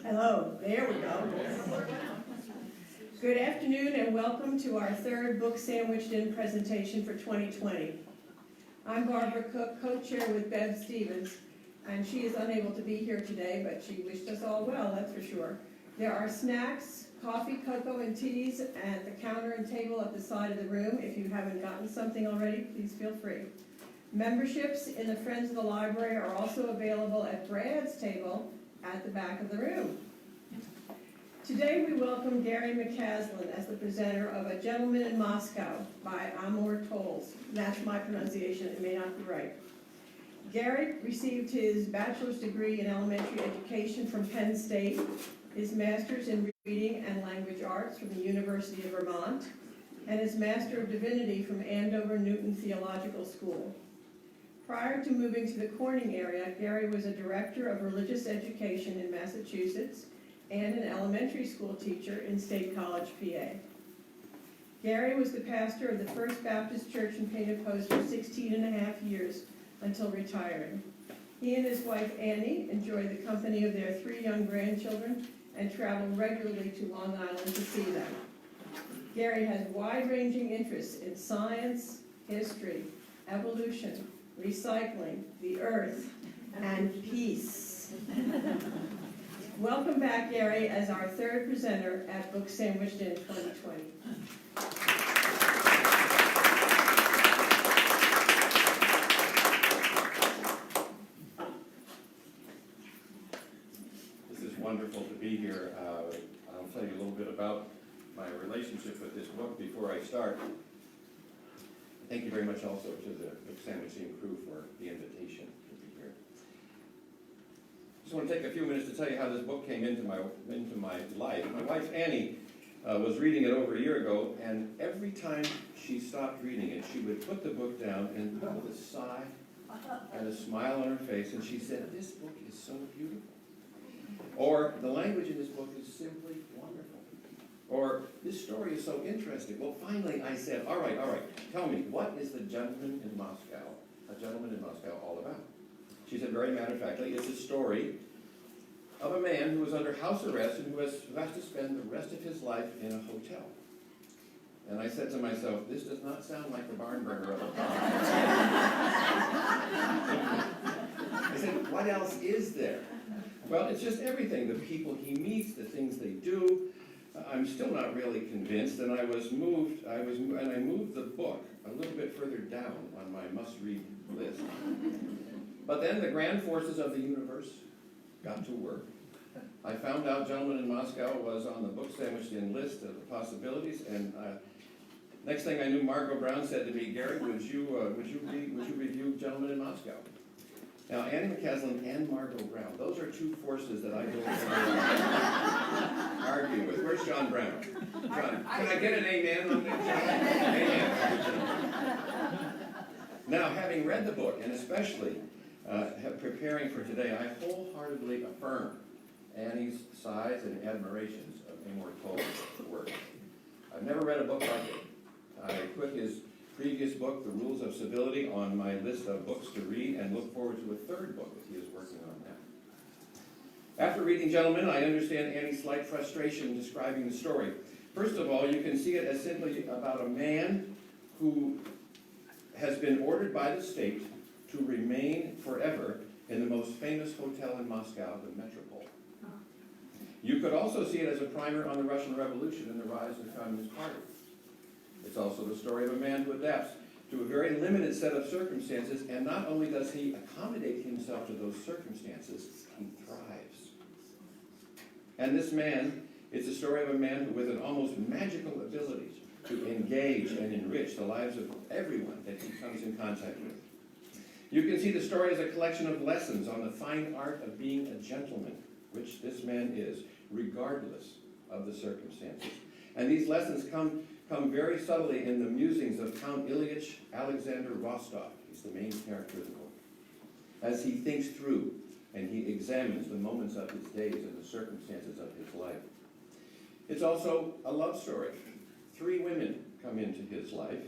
Hello, there we go. Good afternoon and welcome to our third Book Sandwiched In presentation for 2020. I'm Barbara Cook, co-chair with Bev Stevens, and she is unable to be here today, but she wished us all well, that's for sure. There are snacks, coffee, cocoa, and teas at the counter and table at the side of the room. If you haven't gotten something already, please feel free. Memberships in the Friends of the Library are also available at Brad's table at the back of the room. Today we welcome Gary McCaslin as the presenter of A Gentleman in Moscow by Amor Towles. That's my pronunciation, it may not be right. Gary received his bachelor's degree in elementary education from Penn State, his master's in reading and language arts from the University of Vermont, and his Master of Divinity from Andover Newton Theological School. Prior to moving to the Corning area, Gary was a director of religious education in Massachusetts and an elementary school teacher in State College, PA. Gary was the pastor of the First Baptist Church in Painted Post for 16 and a half years until retiring. He and his wife Annie enjoyed the company of their 3 young grandchildren and traveled regularly to Long Island to see them. Gary has wide-ranging interests in science, history, evolution, recycling, the earth, and peace. Welcome back, Gary, as our third presenter at Book Sandwiched In 2020. This is wonderful to be here. I'll tell you a little bit about my relationship with this book before I start. Thank you very much also to the Book Sandwiched In crew for the invitation to be here. Just want to take a few minutes to tell you how this book came into my life. My wife Annie was reading it over a year ago, and every time she stopped reading it, she would put the book down and with a sigh and a smile on her face, and she said, "This book is so beautiful." Or, "The language in this book is simply wonderful." Or, "This story is so interesting." Well, finally I said, all right, tell me, what is A Gentleman in Moscow all about? She said, very matter-of-factly, it's a story of a man who is under house arrest and who has to spend the rest of his life in a hotel. And I said to myself, this does not sound like the barn burner of a car. I said, what else is there? Well, it's just everything. The people he meets, the things they do. I'm still not really convinced, and I moved the book a little bit further down on my must-read list. But then the grand forces of the universe got to work. I found out Gentleman in Moscow was on the Book Sandwiched In list of the possibilities, and next thing I knew, Margot Brown said to me, "Gary, would you review Gentleman in Moscow?" Now, Annie McCaslin and Margot Brown, those are two forces that I don't argue with. Where's John Brown? John, can I get an amen on that, John? Amen. Now, having read the book, and especially preparing for today, I wholeheartedly affirm Annie's sighs and admirations of Amor Towles' work. I've never read a book like it. I put his previous book, The Rules of Civility, on my list of books to read and look forward to a third book that he is working on now. After reading Gentleman, I understand Annie's slight frustration describing the story. First of all, you can see it as simply about a man who has been ordered by the state to remain forever in the most famous hotel in Moscow, the Metropol. You could also see it as a primer on the Russian Revolution and the rise of the Communist Party. It's also the story of a man who adapts to a very limited set of circumstances, and not only does he accommodate himself to those circumstances, he thrives. And this man, it's a story of a man with an almost magical ability to engage and enrich the lives of everyone that he comes in contact with. You can see the story as a collection of lessons on the fine art of being a gentleman, which this man is, regardless of the circumstances. And these lessons come very subtly in the musings of Count Alexander Rostov. He's the main character of the book. As he thinks through and he examines the moments of his days and the circumstances of his life. It's also a love story. 3 women come into his life,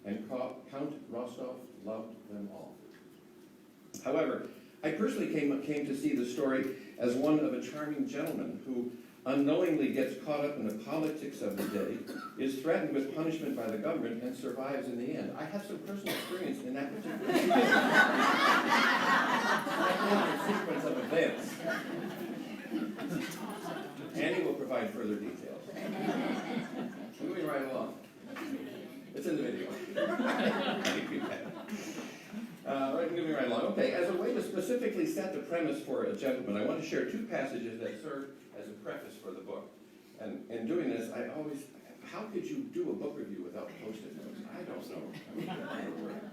and Count Rostov loved them all. However, I personally came to see the story as one of a charming gentleman who unknowingly gets caught up in the politics of the day, is threatened with punishment by the government, and survives in the end. I have some personal experience in that particular sequence of events. Annie will provide further details. Moving right along. It's in the video. Moving right along. Okay, as a way to specifically set the premise for a gentleman, I want to share two passages that serve as a preface for the book. And in doing this, how could you do a book review without Post-it notes? I don't know. I mean, that never worked.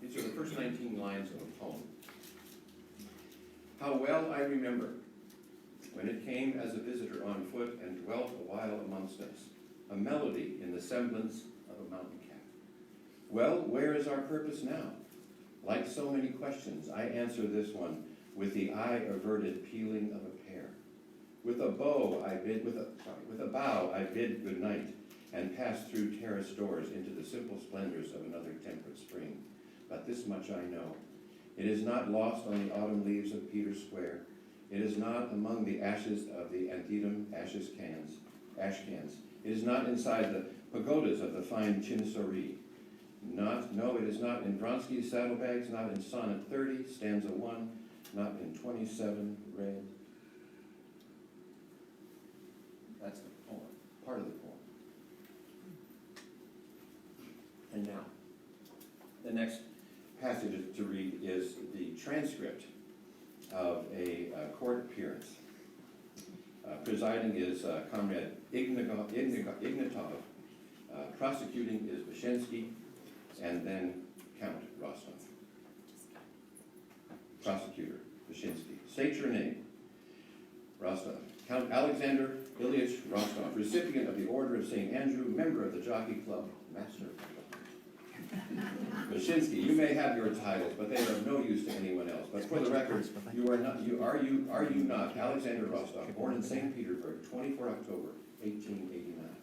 These are the first 19 lines of a poem. How well I remember when it came as a visitor on foot and dwelt a while amongst us, a melody in the semblance of a mountain cat. Well, where is our purpose now? Like so many questions, I answer this one with the eye averted peeling of a pear. With a bow I bid good night, and pass through terrace doors into the simple splendors of another temperate spring. But this much I know. It is not lost on the autumn leaves of Peter Square. It is not among the ashes of the Antietam ash cans. It is not inside the pagodas of the fine Chinoiserie. No, it is not in Vronsky's saddlebags, not in Sonnet 30, stanza 1, not in 27, red. That's the poem, part of the poem. And now, the next passage to read is the transcript of a court appearance. Presiding is Comrade Ignatov, prosecuting is Wyshensky, and then Count Rostov. Prosecutor, Wyshensky. State your name. Rostov. Count Alexander Ilyich Rostov, recipient of the Order of St. Andrew, member of the Jockey Club, master of Wyshensky, you may have your titles, but they are of no use to anyone else. But for the record, are you not Alexander Rostov, born in St. Petersburg, 24 October, 1889?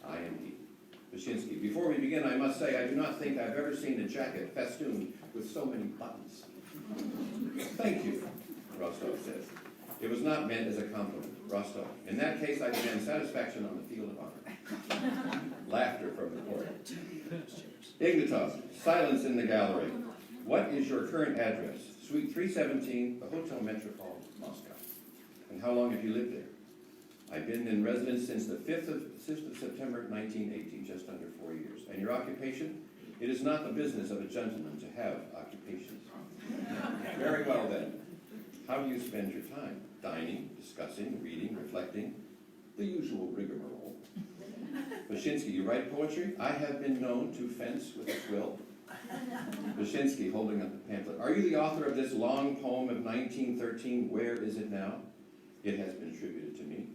I am he. Wyshensky, before we begin, I must say I do not think I've ever seen a jacket festooned with so many buttons. Thank you, Rostov says. It was not meant as a compliment. Rostov, in that case, I demand satisfaction on the field of honor. Laughter from the court. Ignatov, silence in the gallery. What is your current address? Suite 317, the Hotel Metropol, Moscow. And how long have you lived there? I've been in residence since the 5th of September 1918, just under 4 years. And your occupation? It is not the business of a gentleman to have occupations. Very well then. How do you spend your time? Dining, discussing, reading, reflecting, the usual rigmarole. Wyshensky, you write poetry? I have been known to fence with a quill. Wyshensky, holding up the pamphlet. Are you the author of this long poem of 1913, Where Is It Now? It has been attributed to me.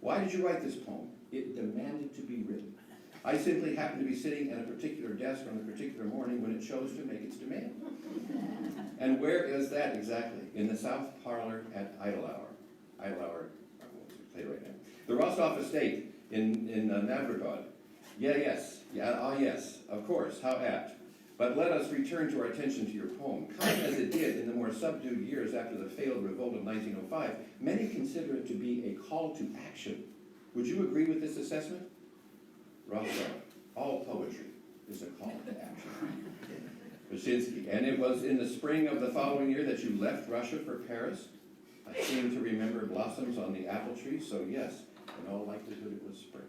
Why did you write this poem? It demanded to be written. I simply happened to be sitting at a particular desk on a particular morning when it chose to make its demand. And where is that exactly? In the South Parlor at Idle Hour. Idle Hour, I won't say right now. The Rostov estate in Navrogod. Yes, of course, how apt. But let us return to our attention to your poem. Come as it did in the more subdued years after the failed revolt of 1905, many consider it to be a call to action. Would you agree with this assessment? Rostov, all poetry is a call to action. Wyshensky, and it was in the spring of the following year that you left Russia for Paris? I seem to remember blossoms on the apple tree, so yes, in all likelihood it was spring.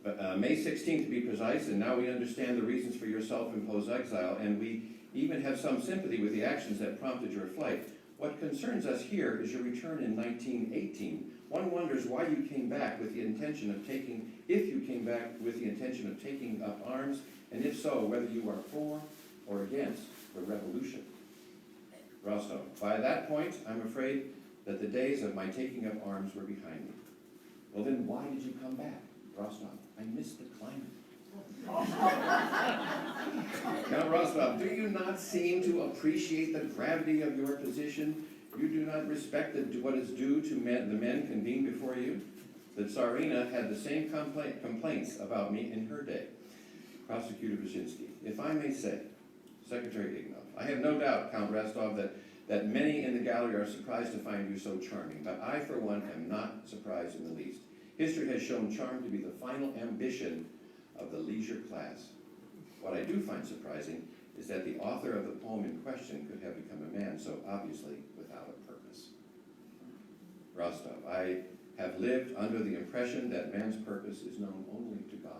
But May 16th to be precise, and now we understand the reasons for your self-imposed exile, and we even have some sympathy with the actions that prompted your flight. What concerns us here is your return in 1918. One wonders why you came back with the intention of taking, if you came back with the intention of taking up arms, and if so, whether you are for or against the revolution. Rostov, by that point, I'm afraid that the days of my taking up arms were behind me. Well then, why did you come back? Rostov, I missed the climate. Now, Rostov, do you not seem to appreciate the gravity of your position? You do not respect what is due to the men convened before you? The Tsarina had the same complaints about me in her day. Prosecutor Wyszynski. If I may say, Secretary Ignov, I have no doubt, Count Rostov, that many in the gallery are surprised to find you so charming, but I, for one, am not surprised in the least. History has shown charm to be the final ambition of the leisure class. What I do find surprising is that the author of the poem in question could have become a man so obviously without a purpose. Rostov, I have lived under the impression that man's purpose is known only to God.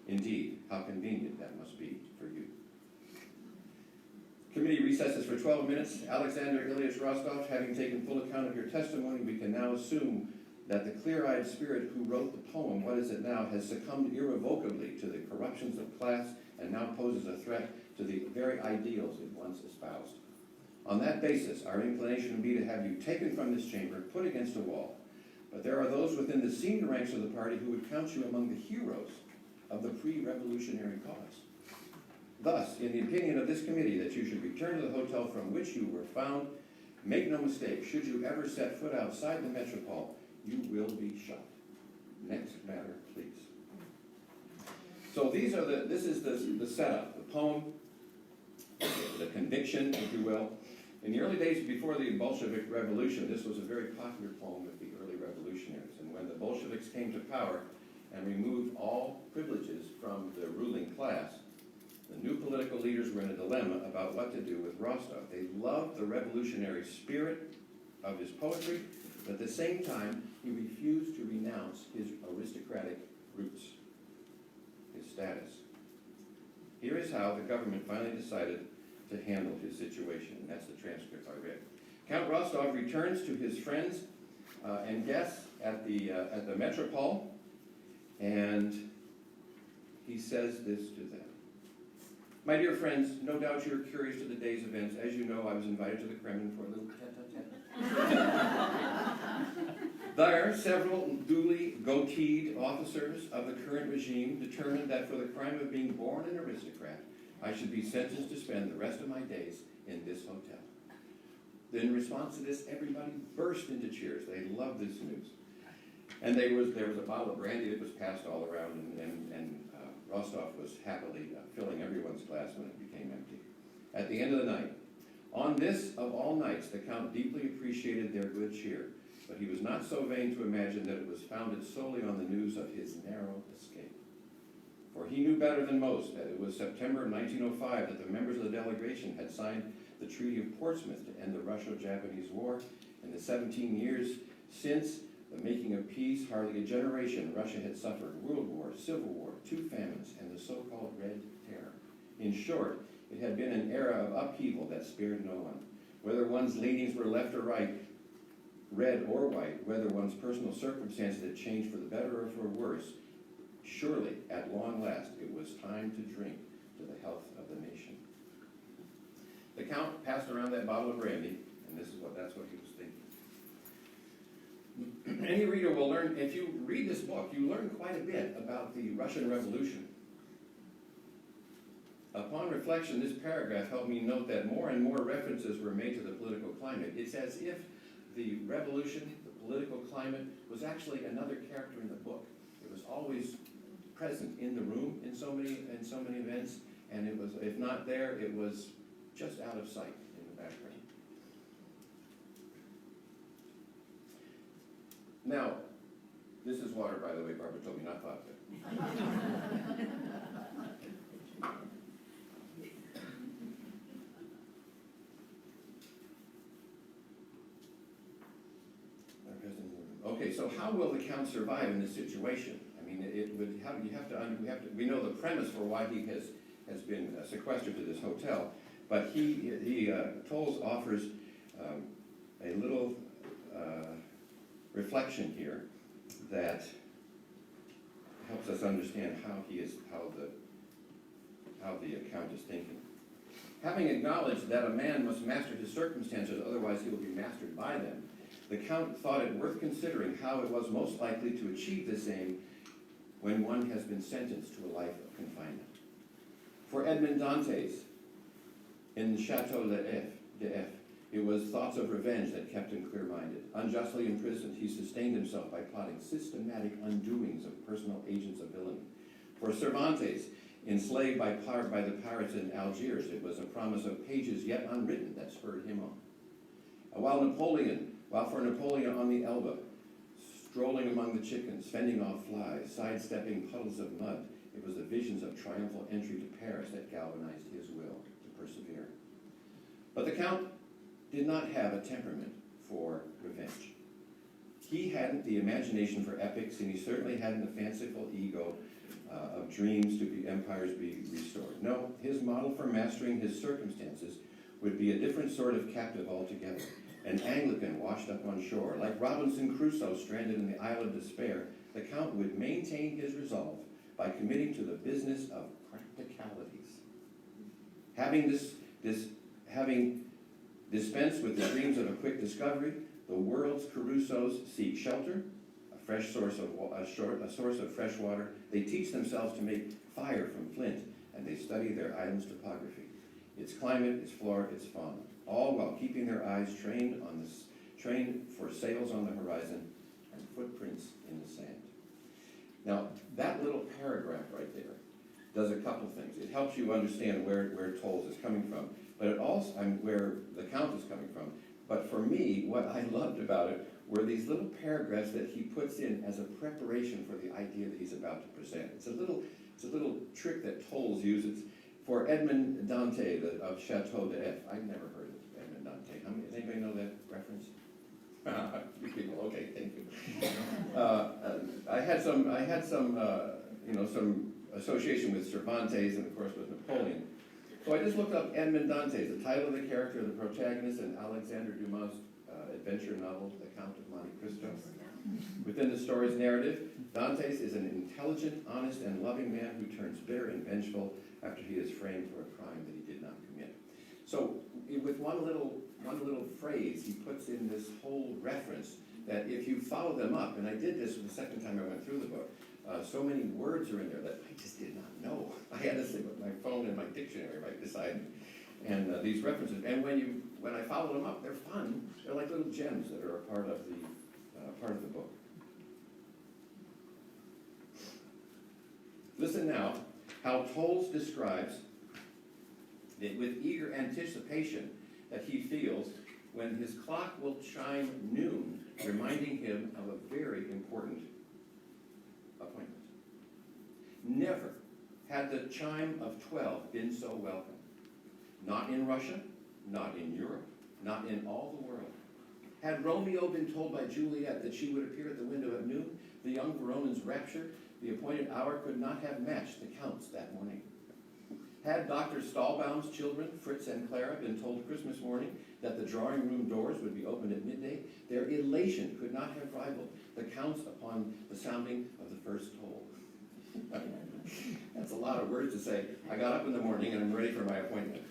Indeed, how convenient that must be for you. Committee recesses for 12 minutes. Alexander Ilyich Rostov, having taken full account of your testimony, we can now assume that the clear-eyed spirit who wrote the poem, What Is It Now?, has succumbed irrevocably to the corruptions of class and now poses a threat to the very ideals it once espoused. On that basis, our inclination would be to have you taken from this chamber, put against a wall. But there are those within the senior ranks of the party who would count you among the heroes of the pre-revolutionary cause. Thus, in the opinion of this committee, that you should return to the hotel from which you were found. Make no mistake, should you ever set foot outside the Metropol, you will be shot. Next matter, please. So this is the setup, the poem, the conviction, if you will. In the early days before the Bolshevik Revolution, this was a very popular poem with the early revolutionaries. And when the Bolsheviks came to power and removed all privileges from the ruling class, the new political leaders were in a dilemma about what to do with Rostov. They loved the revolutionary spirit of his poetry, but at the same time, he refused to renounce his aristocratic roots, his status. Here is how the government finally decided to handle his situation, and that's the transcript I read. Count Rostov returns to his friends and guests at the Metropol, and he says this to them. My dear friends, no doubt you're curious to the day's events. As you know, I was invited to the Kremlin for a little tete-a-tete. There, several duly goateed officers of the current regime determined that for the crime of being born an aristocrat, I should be sentenced to spend the rest of my days in this hotel. In response to this, everybody burst into cheers. They loved this news. And there was a bottle of brandy that was passed all around, and Rostov was happily filling everyone's glass when it became empty. At the end of the night, on this of all nights, the Count deeply appreciated their good cheer, but he was not so vain to imagine that it was founded solely on the news of his narrow escape. For he knew better than most that it was September of 1905 that the members of the delegation had signed the Treaty of Portsmouth to end the Russo-Japanese War. In the 17 years since the making of peace, hardly a generation, Russia had suffered World War, Civil War, 2 famines, and the so-called Red Terror. In short, it had been an era of upheaval that spared no one. Whether one's leanings were left or right, red or white, whether one's personal circumstances had changed for the better or for worse, surely, at long last, it was time to drink to the health of the nation. The Count passed around that bottle of brandy, and that's what he was thinking. Any reader will learn, if you read this book, you learn quite a bit about the Russian Revolution. Upon reflection, this paragraph helped me note that more and more references were made to the political climate. It's as if the revolution, the political climate, was actually another character in the book. It was always present in the room in so many events, and it was, if not there, it was just out of sight in the background. Now, this is water, by the way, Barbara told me, not vodka. Okay, so how will the Count survive in this situation? I mean, we know the premise for why he has been sequestered to this hotel, but Towles offers a little reflection here that helps us understand how the Count is thinking. Having acknowledged that a man must master his circumstances, otherwise he will be mastered by them, the Count thought it worth considering how it was most likely to achieve this aim when one has been sentenced to a life of confinement. For Edmond Dantes, in the Chateau d'If, It was thoughts of revenge that kept him clear-minded. Unjustly imprisoned, he sustained himself by plotting systematic undoings of personal agents of villainy. For Cervantes, enslaved by the pirates in Algiers, it was a promise of pages yet unwritten that spurred him on. While for Napoleon on the Elbe, strolling among the chickens, fending off flies, sidestepping puddles of mud, it was the visions of triumphal entry to Paris that galvanized his will to persevere. But the Count did not have a temperament for revenge. He hadn't the imagination for epics, and he certainly hadn't the fanciful ego of dreams to be empires be restored. No, his model for mastering his circumstances would be a different sort of captive altogether. An Anglican washed up on shore. Like Robinson Crusoe stranded in the Isle of Despair, the Count would maintain his resolve by committing to the business of practicalities. Having dispensed with the dreams of a quick discovery, the world's Crusoes seek shelter, a source of fresh water. They teach themselves to make fire from flint, and they study their island's topography, its climate, its flora, its fauna, all while keeping their eyes trained for sails on the horizon and footprints in the sand. Now, that little paragraph right there does a couple things. It helps you understand where Towles is coming from, but it also, where the Count is coming from. But for me, what I loved about it were these little paragraphs that he puts in as a preparation for the idea that he's about to present. It's a little trick that Towles uses. For Edmond Dante of Chateau d'If, I've never heard of Edmond Dante. Does anybody know that reference? You people, okay, thank you. I had some association with Cervantes and of course with Napoleon. So I just looked up Edmond Dante's, the title of the character, the protagonist in Alexander Dumas' adventure novel, The Count of Monte Cristo. Within the story's narrative, Dantes is an intelligent, honest, and loving man who turns bitter and vengeful after he is framed for a crime that he did not commit. So with one little phrase, he puts in this whole reference that if you follow them up, and I did this the second time I went through the book, so many words are in there that I just did not know. I had to sit with my phone and my dictionary right beside me. And these references, and when I follow them up, they're fun. They're like little gems that are a part of the book. Listen now how Towles describes it with eager anticipation that he feels when his clock will chime noon, reminding him of a very important appointment. Never had the chime of 12 been so welcome. Not in Russia, not in Europe, not in all the world. Had Romeo been told by Juliet that she would appear at the window at noon, the young Veronan's rapture, the appointed hour could not have matched the Count's that morning. Had Dr. Stahlbaum's children, Fritz and Clara, been told Christmas morning that the drawing room doors would be opened at midday, their elation could not have rivaled the Count's upon the sounding of the first toll. That's a lot of words to say. I got up in the morning and I'm ready for my appointment.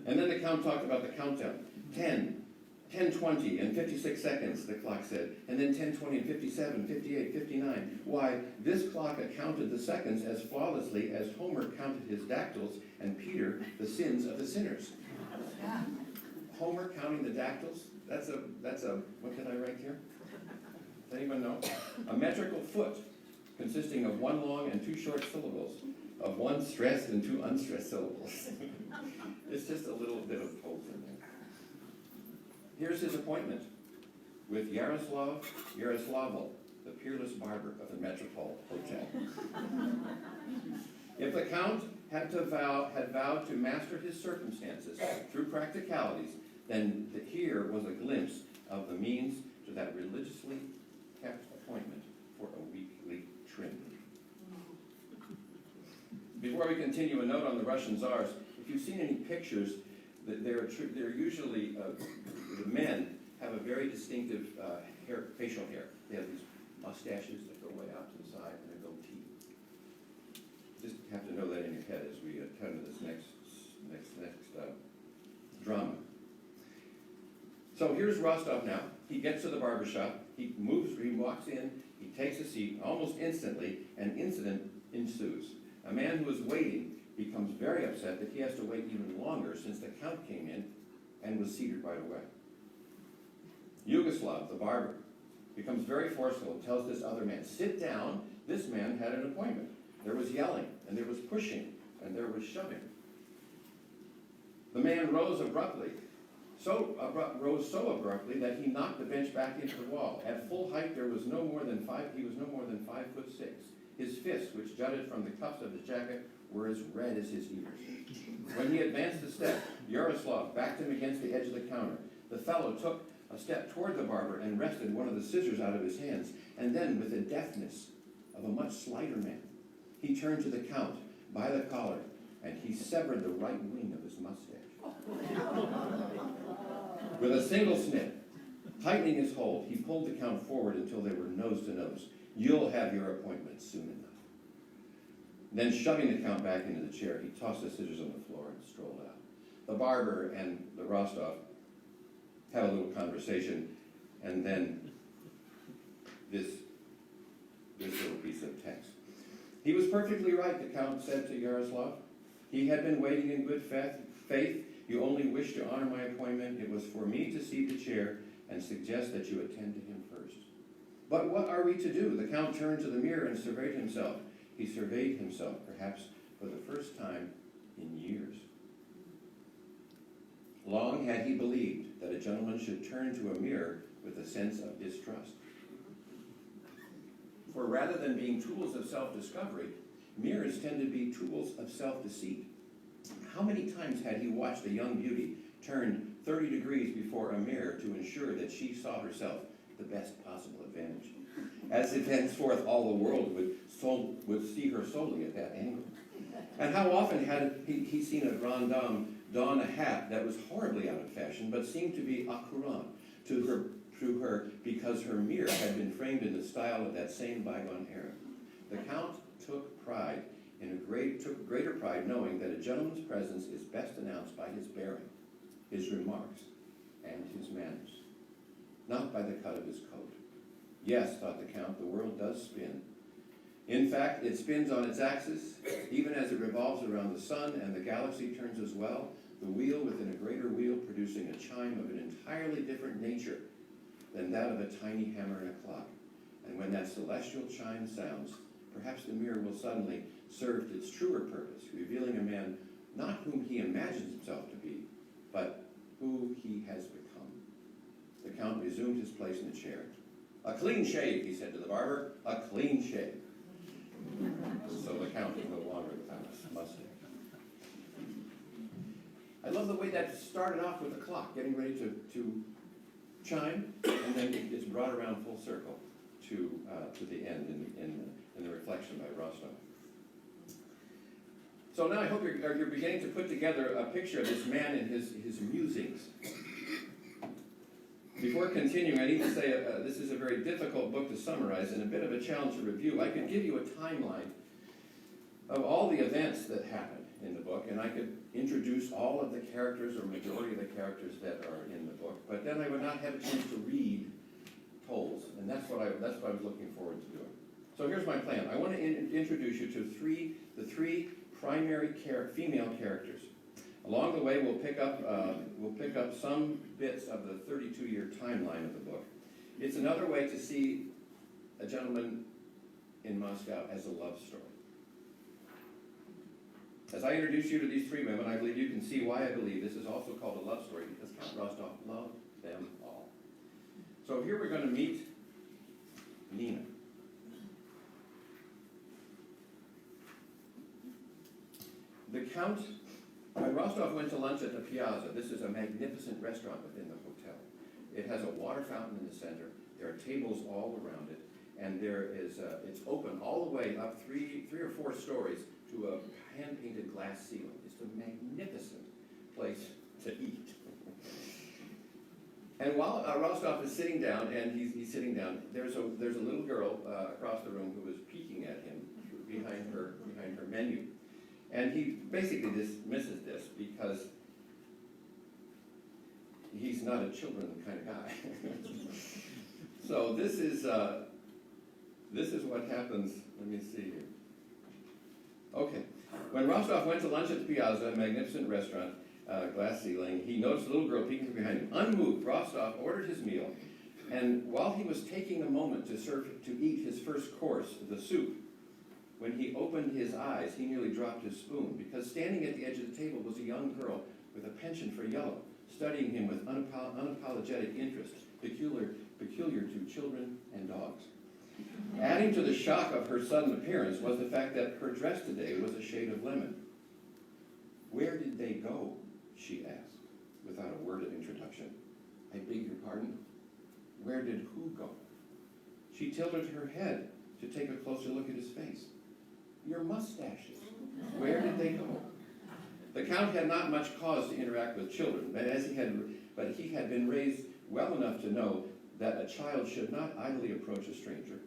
And then the Count talked about the countdown. 10:20 and 56 seconds, the clock said. And then 10:20 and 57, 58, 59. Why, this clock accounted the seconds as flawlessly as Homer counted his dactyls and Peter the sins of the sinners. Homer counting the dactyls? That's a, what did I write here? Does anyone know? A metrical foot consisting of one long and two short syllables, of one stressed and two unstressed syllables. It's just a little bit of hope in there. Here's his appointment with Yaroslav, the peerless barber of the Metropol Hotel. If the Count had vowed to master his circumstances through practicalities, then here was a glimpse of the means to that religiously kept appointment for a weekly trim. Before we continue, a note on the Russian czars. If you've seen any pictures, they're usually, the men have a very distinctive facial hair. They have these mustaches that go way out to the side and a goatee. Just have to know that in your head as we come to this next drama. So here's Rostov now. He gets to the barbershop. He walks in, he takes a seat. Almost instantly, an incident ensues. A man who is waiting becomes very upset that he has to wait even longer since the Count came in and was seated right away. Yugoslav, the barber, becomes very forceful and tells this other man, sit down. This man had an appointment. There was yelling, and there was pushing, and there was shoving. The man rose so abruptly that he knocked the bench back into the wall. At full height, he was no more than 5'6". His fists, which jutted from the cuffs of his jacket, were as red as his ears. When he advanced a step, Yaroslav backed him against the edge of the counter. The fellow took a step toward the barber and wrested one of the scissors out of his hands, and then, with the deftness of a much slighter man, he turned to the Count by the collar, and he severed the right wing of his mustache. With a single snip, tightening his hold, he pulled the Count forward until they were nose to nose. You'll have your appointment soon enough. Then, shoving the Count back into the chair, he tossed the scissors on the floor and strolled out. The barber and the Rostov had a little conversation, and then this little piece of text. He was perfectly right, the Count said to Yaroslav. He had been waiting in good faith. You only wished to honor my appointment. It was for me to cede the chair and suggest that you attend to him first. But what are we to do? The Count turned to the mirror and surveyed himself. He surveyed himself, perhaps for the first time in years. Long had he believed that a gentleman should turn to a mirror with a sense of distrust. For rather than being tools of self-discovery, mirrors tend to be tools of self-deceit. How many times had he watched a young beauty turn 30 degrees before a mirror to ensure that she saw herself the best possible advantage, as if henceforth all the world would see her solely at that angle? And how often had he seen a grande dame don a hat that was horribly out of fashion, but seemed to be accurant to her because her mirror had been framed in the style of that same bygone era. The Count took greater pride knowing that a gentleman's presence is best announced by his bearing, his remarks, and his manners, not by the cut of his coat. Yes, thought the Count, the world does spin. In fact, it spins on its axis, even as it revolves around the sun, and the galaxy turns as well, the wheel within a greater wheel producing a chime of an entirely different nature than that of a tiny hammer in a clock. And when that celestial chime sounds, perhaps the mirror will suddenly serve its truer purpose, revealing a man not whom he imagines himself to be, but who he has become. The Count resumed his place in the chair. A clean shave, he said to the barber, a clean shave. So the Count is no longer without his mustache. I love the way that started off with the clock, getting ready to chime, and then it's brought around full circle to the end in the reflection by Rostov. So now I hope you're beginning to put together a picture of this man and his musings. Before continuing, I need to say this is a very difficult book to summarize and a bit of a challenge to review. I could give you a timeline of all the events that happened in the book, and I could introduce all of the characters or majority of the characters that are in the book, but then I would not have a chance to read Towles, and that's what I was looking forward to doing. So here's my plan. I want to introduce you to the three primary female characters. Along the way, we'll pick up some bits of the 32-year timeline of the book. It's another way to see A Gentleman in Moscow as a love story. As I introduce you to these three women, I believe you can see why I believe this is also called a love story, because Count Rostov loved them all. So here we're going to meet Nina. The Count, when Rostov went to lunch at the Piazza, this is a magnificent restaurant within the hotel. It has a water fountain in the center. There are tables all around it, and it's open all the way up three or four stories to a hand-painted glass ceiling. It's a magnificent place to eat. And while Rostov is sitting down, and he's sitting down, there's a little girl across the room who is peeking at him behind her menu. And he basically dismisses this because he's not a children kind of guy. So this is what happens. Let me see here. Okay. When Rostov went to lunch at the Piazza, a magnificent restaurant, glass ceiling, he noticed a little girl peeking from behind him. Unmoved, Rostov ordered his meal, and while he was taking a moment to eat his first course, the soup, when he opened his eyes, he nearly dropped his spoon, because standing at the edge of the table was a young girl with a penchant for yellow, studying him with unapologetic interest, peculiar to children and dogs. Adding to the shock of her sudden appearance was the fact that her dress today was a shade of lemon. "Where did they go?" she asked, without a word of introduction. "I beg your pardon? Where did who go?" She tilted her head to take a closer look at his face. "Your mustaches. Where did they go?" The Count had not much cause to interact with children, but he had been raised well enough to know that a child should not idly approach a stranger,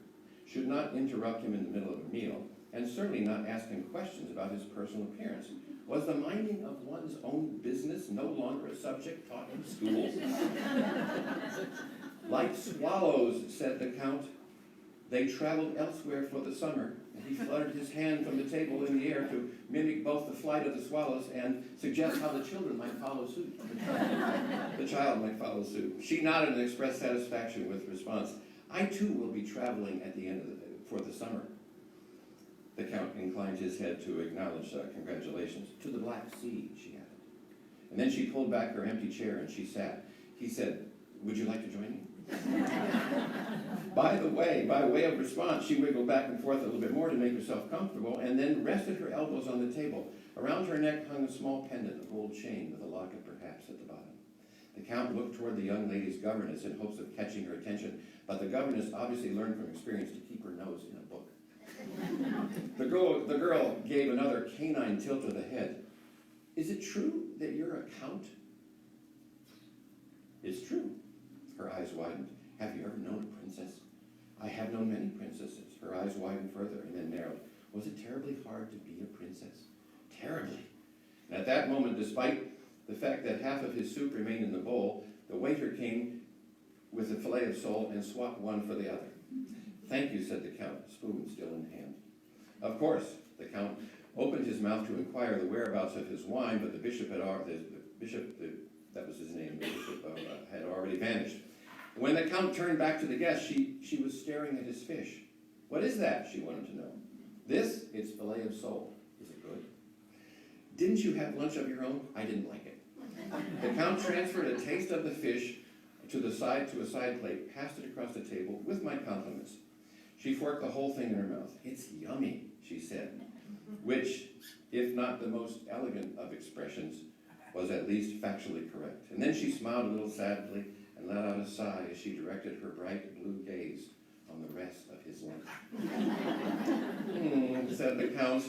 should not interrupt him in the middle of a meal, and certainly not ask him questions about his personal appearance. Was the minding of one's own business no longer a subject taught in schools? "Like swallows," said the Count. "They traveled elsewhere for the summer." And he fluttered his hand from the table in the air to mimic both the flight of the swallows and suggest how the children might follow suit. The child might follow suit. She nodded and expressed satisfaction with response. "I too will be traveling at the end for the summer." The Count inclined his head to acknowledge congratulations. "To the Black Sea," she added. And then she pulled back her empty chair and she sat. He said, "Would you like to join me?" By way of response, she wiggled back and forth a little bit more to make herself comfortable, and then rested her elbows on the table. Around her neck hung a small pendant, a gold chain with a locket perhaps at the bottom. The Count looked toward the young lady's governess in hopes of catching her attention, but the governess obviously learned from experience to keep her nose in a book. The girl gave another canine tilt of the head. "Is it true that you're a count?" "It's true." Her eyes widened. "Have you ever known a princess?" "I have known many princesses." Her eyes widened further and then narrowed. "Was it terribly hard to be a princess?" "Terribly." And at that moment, despite the fact that half of his soup remained in the bowl, the waiter came with a fillet of sole and swapped one for the other. "Thank you," said the Count, spoon still in hand. "Of course." The Count opened his mouth to inquire the whereabouts of his wine, but the bishop had already vanished. When the Count turned back to the guest, she was staring at his fish. "What is that?" she wanted to know. "This? It's fillet of sole. Is it good?" "Didn't you have lunch of your own?" "I didn't like it." The Count transferred a taste of the fish to a side plate, passed it across the table with my compliments. She forked the whole thing in her mouth. "It's yummy," she said, which, if not the most elegant of expressions, was at least factually correct. And then she smiled a little sadly and let out a sigh as she directed her bright blue gaze on the rest of his lunch. Said the Count.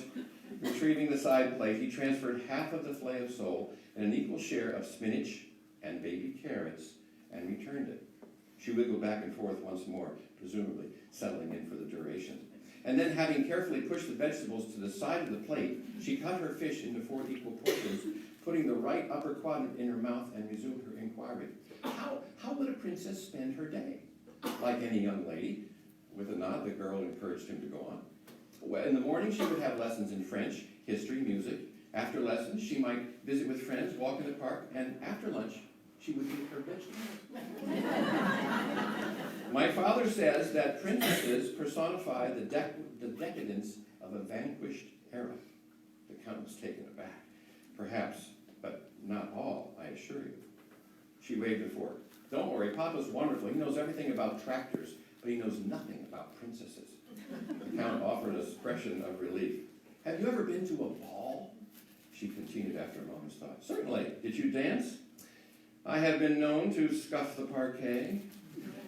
Retrieving the side plate, he transferred half of the fillet of sole and an equal share of spinach and baby carrots and returned it. She wiggled back and forth once more, presumably settling in for the duration. And then, having carefully pushed the vegetables to the side of the plate, she cut her fish into 4 equal portions, putting the right upper quadrant in her mouth, and resumed her inquiry. How would a princess spend her day?" "Like any young lady." With a nod, the girl encouraged him to go on. "Well, in the morning, she would have lessons in French, history, music. After lessons, she might visit with friends, walk in the park, and after lunch, she would eat her vegetables." "My father says that princesses personify the decadence of a vanquished era." The Count was taken aback. "Perhaps, but not all, I assure you." She waved a fork. "Don't worry, Papa's wonderful. He knows everything about tractors, but he knows nothing about princesses." The Count offered an expression of relief. "Have you ever been to a ball?" She continued after a moment's thought. "Certainly. Did you dance?" "I have been known to scuff the parquet."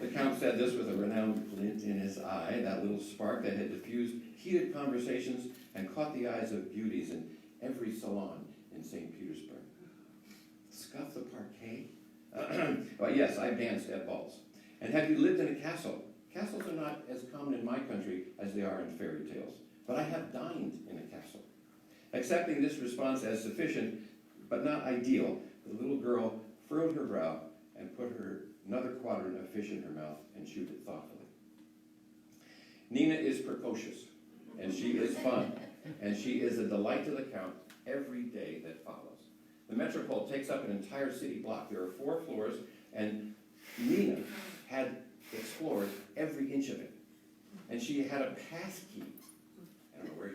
The Count said this with a renowned glint in his eye, that little spark that had diffused heated conversations and caught the eyes of beauties in every salon in St. Petersburg. "Scuff the parquet?" "Well, yes, I've danced at balls." "And have you lived in a castle?" "Castles are not as common in my country as they are in fairy tales, but I have dined in a castle." Accepting this response as sufficient, but not ideal, the little girl furrowed her brow and put another quadrant of fish in her mouth and chewed it thoughtfully. "Nina is precocious, and she is fun, and she is a delight to the Count every day that follows. The Metropol takes up an entire city block. There are 4 floors, and Nina had explored every inch of it. And she had a pass key.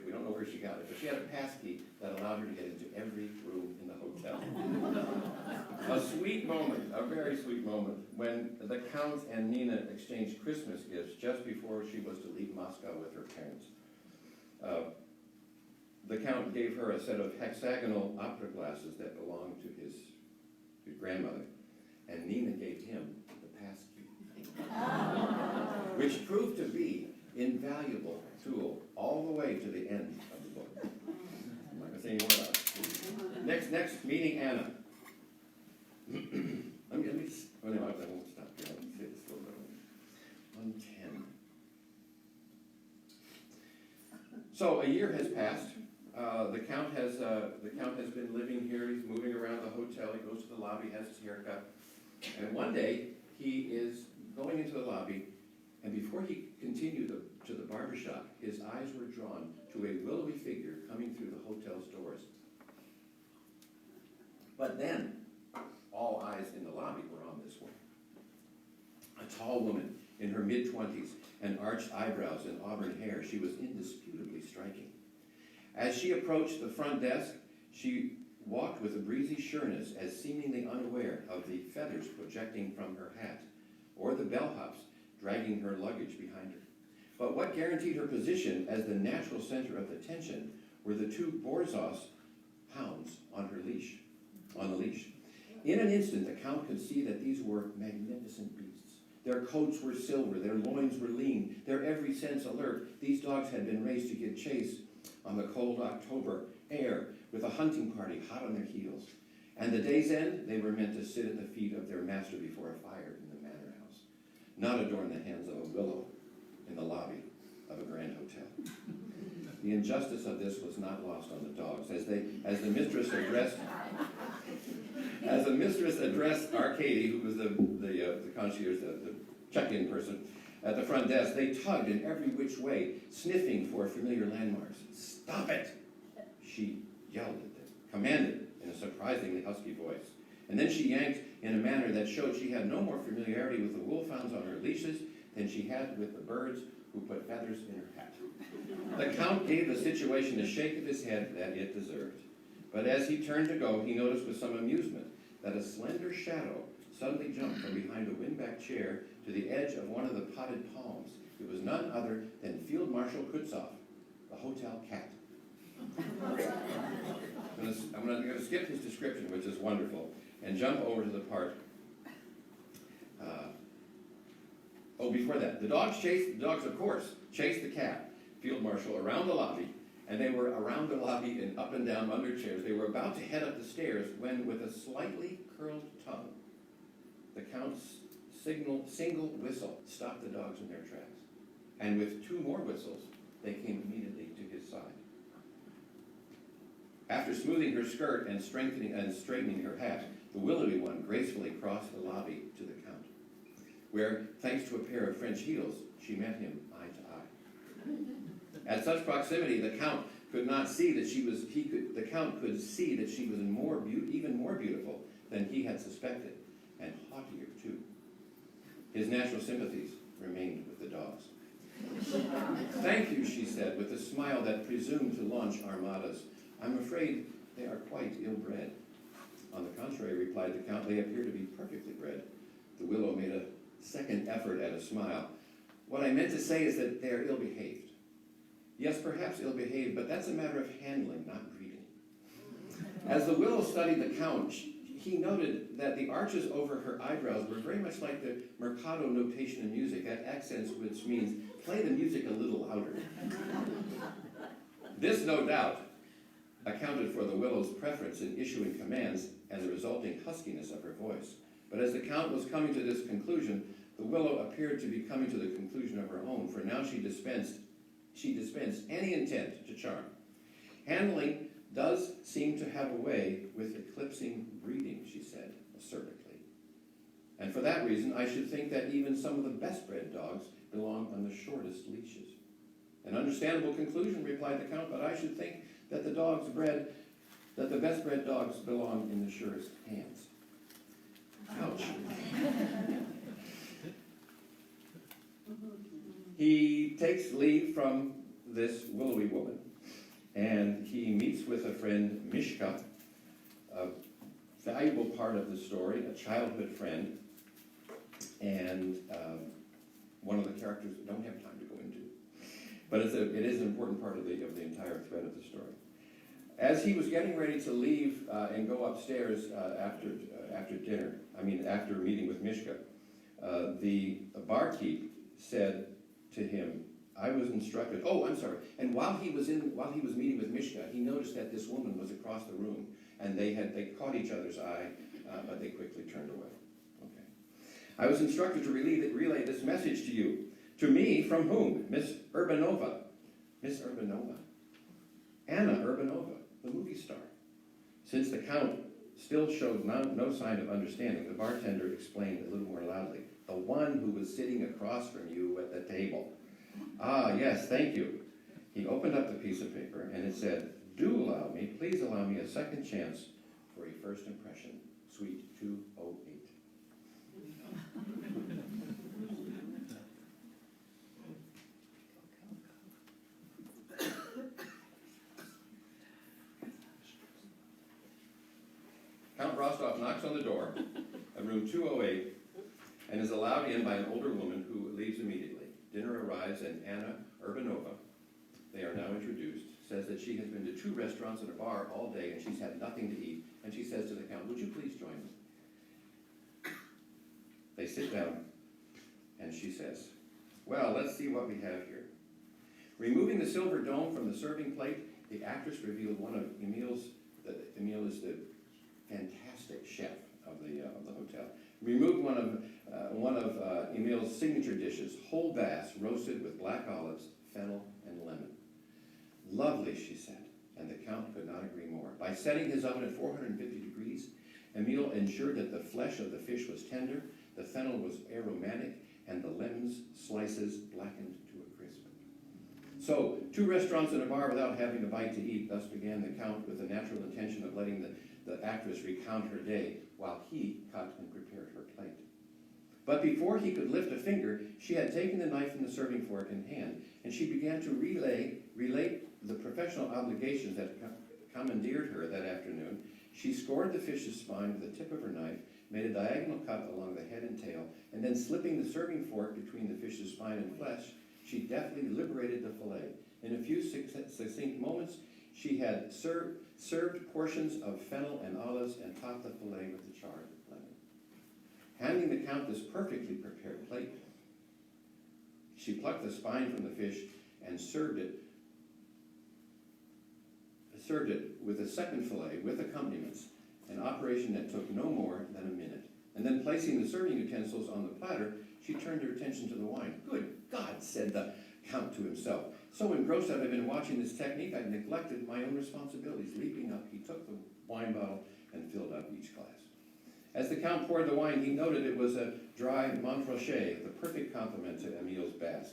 We don't know where she got it, but she had a pass key that allowed her to get into every room in the hotel. A sweet moment, a very sweet moment, when the Count and Nina exchanged Christmas gifts just before she was to leave Moscow with her parents. The Count gave her a set of hexagonal opera glasses that belonged to his grandmother, and Nina gave him the pass key, which proved to be invaluable tool all the way to the end of the book. I'm not going to say any more about it. Next, meeting Anna. let me just, oh no, I won't stop here. Let me say this a little bit. 110. So a year has passed. The Count has been living here. He's moving around the hotel. He goes to the lobby, has his haircut, and one day he is going into the lobby, and before he continued to the barber shop, his eyes were drawn to a willowy figure coming through the hotel's doors. But then, all eyes in the lobby were on this one. A tall woman in her mid-20s and arched eyebrows and auburn hair, she was indisputably striking. As she approached the front desk, she walked with a breezy sureness, as seemingly unaware of the feathers projecting from her hat, or the bellhops dragging her luggage behind her. But what guaranteed her position as the natural center of attention were the 2 Borzos hounds on the leash. In an instant, the Count could see that these were magnificent beasts. Their coats were silver, their loins were lean, their every sense alert. These dogs had been raised to give chase on the cold October air, with a hunting party hot on their heels. And the day's end, they were meant to sit at the feet of their master before a fire in the manor house, not adorn the hands of a willow in the lobby of a grand hotel. The injustice of this was not lost on the dogs. As the mistress addressed Arcady, who was the concierge, the check-in person at the front desk, they tugged in every which way, sniffing for familiar landmarks. "Stop it!" she yelled at them, commanded in a surprisingly husky voice. And then she yanked in a manner that showed she had no more familiarity with the wolfhounds on her leashes than she had with the birds who put feathers in her hat. The Count gave the situation a shake of his head that it deserved. But as he turned to go, he noticed with some amusement that a slender shadow suddenly jumped from behind a windback chair to the edge of one of the potted palms. It was none other than Field Marshal Kutzov, the hotel cat. I'm going to skip his description, which is wonderful, and jump over to the part. Before that, the dogs, of course, chased the cat, Field Marshal, around the lobby, and they were around the lobby and up and down under chairs. They were about to head up the stairs when, with a slightly curled tongue, the Count's single whistle stopped the dogs in their tracks. And with 2 more whistles, they came immediately to his side. After smoothing her skirt and straightening her hat, the willowy one gracefully crossed the lobby to the Count, where, thanks to a pair of French heels, she met him eye to eye. At such proximity, the Count could not see that she was. The Count could see that she was even more beautiful than he had suspected, and haughtier too. His natural sympathies remained with the dogs. "Thank you," she said, with a smile that presumed to launch armadas. "I'm afraid they are quite ill-bred." "On the contrary," replied the Count, "they appear to be perfectly bred." The willow made a second effort at a smile. "What I meant to say is that they are ill-behaved." "Yes, perhaps ill-behaved, but that's a matter of handling, not breeding." As the willow studied the Count, he noted that the arches over her eyebrows were very much like the Mercado notation in music, that accents which means, play the music a little louder. This, no doubt, accounted for the willow's preference in issuing commands and the resulting huskiness of her voice. But as the Count was coming to this conclusion, the willow appeared to be coming to the conclusion of her own, for now she dispensed any intent to charm. "Handling does seem to have a way with eclipsing breeding," she said acerbically. "And for that reason, I should think that even some of the best-bred dogs belong on the shortest leashes." "An understandable conclusion," replied the Count, "but I should think that the dogs bred that the best bred dogs belong in the surest hands. Ouch. He takes leave from this willowy woman, and he meets with a friend, Mishka, a valuable part of the story, a childhood friend, and one of the characters we don't have time to go into. But it is an important part of the entire thread of the story. As he was getting ready to leave and go upstairs after dinner, after meeting with Mishka, the barkeep said to him, I was instructed, oh, I'm sorry, and while he was meeting with Mishka, he noticed that this woman was across the room, and they caught each other's eye, but they quickly turned away. Okay. I was instructed to relay this message to you. To me, from whom? Miss Urbanova. Miss Urbanova? Anna Urbanova, the movie star. Since the Count still showed no sign of understanding, the bartender explained a little more loudly. The one who was sitting across from you at the table. Ah, yes, thank you. He opened up the piece of paper, and it said, please allow me a second chance for a first impression. Suite 208. Count Rostov knocks on the door of room 208 and is allowed in by an older woman who leaves immediately. Dinner arrives, and Anna Urbanova, they are now introduced, says that she has been to 2 restaurants and a bar all day and she's had nothing to eat. And she says to the Count, would you please join me? They sit down, and she says, well, let's see what we have here. Removing the silver dome from the serving plate, the actress revealed one of Emile is the fantastic chef of the hotel. Removed one of Emile's signature dishes, whole bass roasted with black olives, fennel, and lemon. Lovely, she said, and the Count could not agree more. By setting his oven at 450 degrees, Emile ensured that the flesh of the fish was tender, the fennel was aromatic, and the lemon's slices blackened to a crisp. So, 2 restaurants and a bar without having a bite to eat. Thus began the Count with the natural intention of letting the actress recount her day while he cut and prepared her plate. But before he could lift a finger, she had taken the knife and the serving fork in hand, and she began to relate the professional obligations that commandeered her that afternoon. She scored the fish's spine with the tip of her knife, made a diagonal cut along the head and tail, and then slipping the serving fork between the fish's spine and flesh, she deftly liberated the fillet. In a few succinct moments, she had served portions of fennel and olives and topped the fillet with the charred lemon. Handing the Count this perfectly prepared plate, she plucked the spine from the fish and served it with a second fillet with accompaniments, an operation that took no more than a minute. And then placing the serving utensils on the platter, she turned her attention to the wine. Good God, said the Count to himself. So engrossed had I been watching this technique, I'd neglected my own responsibilities. Leaping up, he took the wine bottle and filled up each glass. As the Count poured the wine, he noted it was a dry Montrachet, the perfect complement to Emile's bass.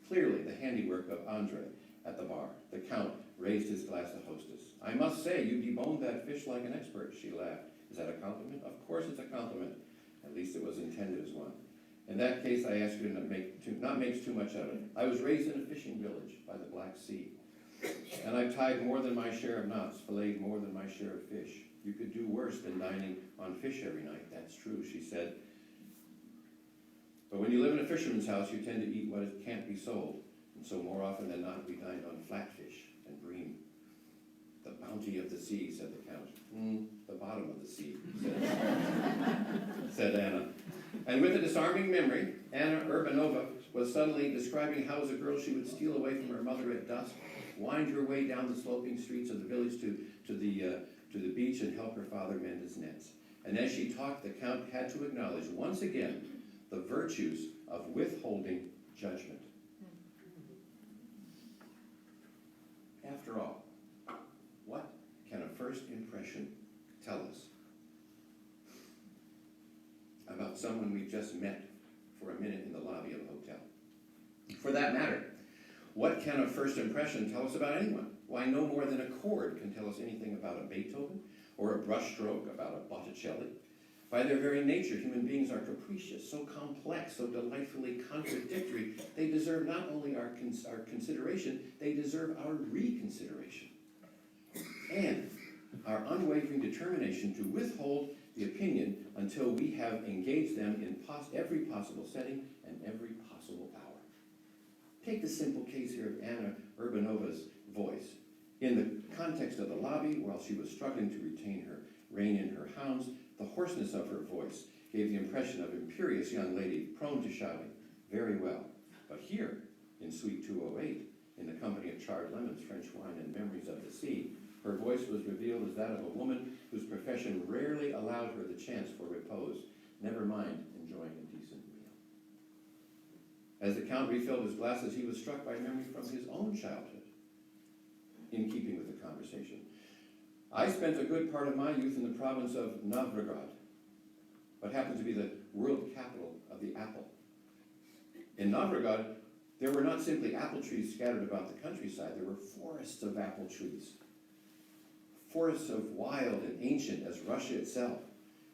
Clearly the handiwork of Andre at the bar. The Count raised his glass to hostess. I must say, you deboned that fish like an expert, she laughed. Is that a compliment? Of course it's a compliment. At least it was intended as one. In that case, I ask you to not make too much of it. I was raised in a fishing village by the Black Sea, and I've tied more than my share of knots, filleted more than my share of fish. You could do worse than dining on fish every night. That's true, she said. But when you live in a fisherman's house, you tend to eat what can't be sold. And so more often than not, we dined on flatfish and bream. The bounty of the sea, said the Count. The bottom of the sea, said Anna. And with a disarming memory, Anna Urbanova was suddenly describing how as a girl she would steal away from her mother at dusk, wind her way down the sloping streets of the village to the beach and help her father mend his nets. And as she talked, the Count had to acknowledge once again the virtues of withholding judgment. After all, what can a first impression tell us about someone we've just met for a minute in the lobby of a hotel? For that matter, what can a first impression tell us about anyone? Why, no more than a chord can tell us anything about a Beethoven or a brushstroke about a Botticelli. By their very nature, human beings are capricious, so complex, so delightfully contradictory. They deserve not only our consideration, they deserve our reconsideration. And our unwavering determination to withhold the opinion until we have engaged them in every possible setting and every possible hour. Take the simple case here of Anna Urbanova's voice. In the context of the lobby, while she was struggling to retain her rein in her hounds, the hoarseness of her voice gave the impression of imperious young lady prone to shouting. Very well. But here, in Suite 208, in the company of charred lemons, French wine, and memories of the sea, her voice was revealed as that of a woman whose profession rarely allowed her the chance for repose, never mind enjoying a decent meal. As the Count refilled his glasses, he was struck by memory from his own childhood, in keeping with the conversation. I spent a good part of my youth in the province of Novgorod, what happened to be the world capital of the apple. In Novgorod, there were not simply apple trees scattered about the countryside, there were forests of apple trees. Forests of wild and ancient as Russia itself,